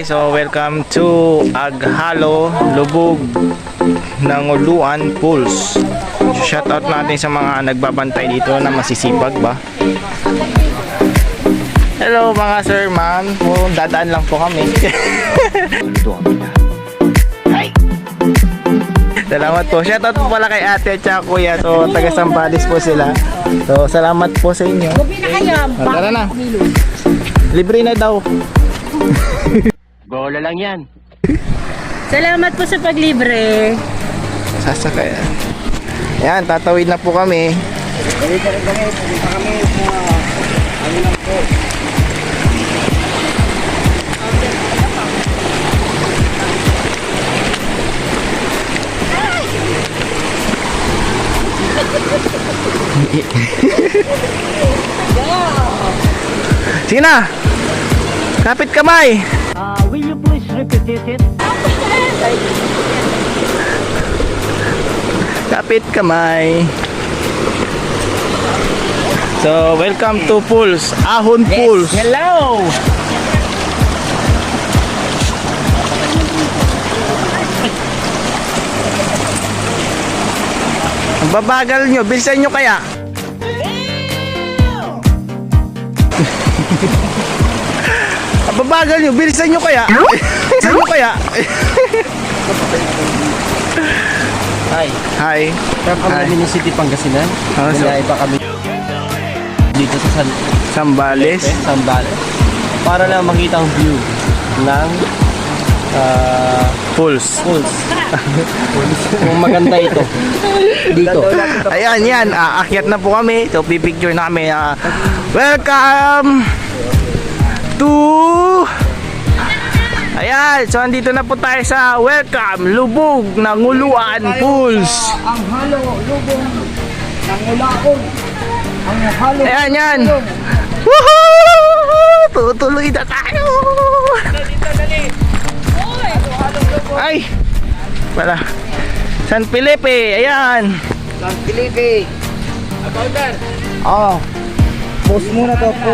So welcome to Aghalo, Lubog, Nanguluan Pools. Shout out natin sa mga nagbabantay dito na masisipag ba. Hello mga sir, ma'am. Dadaan lang po kami. Salamat po. Shout out po pala kay ate at saka kuya. So taga Sambales po sila. So salamat po sa inyo. Tara na. Libre na daw. Bola lang yan. Salamat po sa paglibre. Sasakay. Yan, tatawid na po kami. Sige na. Kapit kamay. Will you please repeat it? Kapit kamay. So, welcome to Pools. Ahon Pools. Hello! Ang babagal nyo, bilisan nyo kaya. Ang babagal nyo, bilisan nyo kaya. Bilisan nyo kaya. Hi. Hi. From Hi. kami ni City Pangasinan. Oh, so- Nilay pa kami dito sa Sambales. Sambales. Para lang makita ang view ng Pools. pools. Kung maganda ito. Dito. Ayan, yan. Aakyat na po kami. So, pipicture na kami. Welcome to... Ayan. So, andito na po tayo sa Welcome Lubog, Nanguluan Pools. Ang halo, lubong, nangulaon. Ang halo, Ayan, yan. Woohoo! Tutuloy na tayo. Ay! Wala. San Felipe. Ayan. San Felipe. About that. Oh, post muna to po.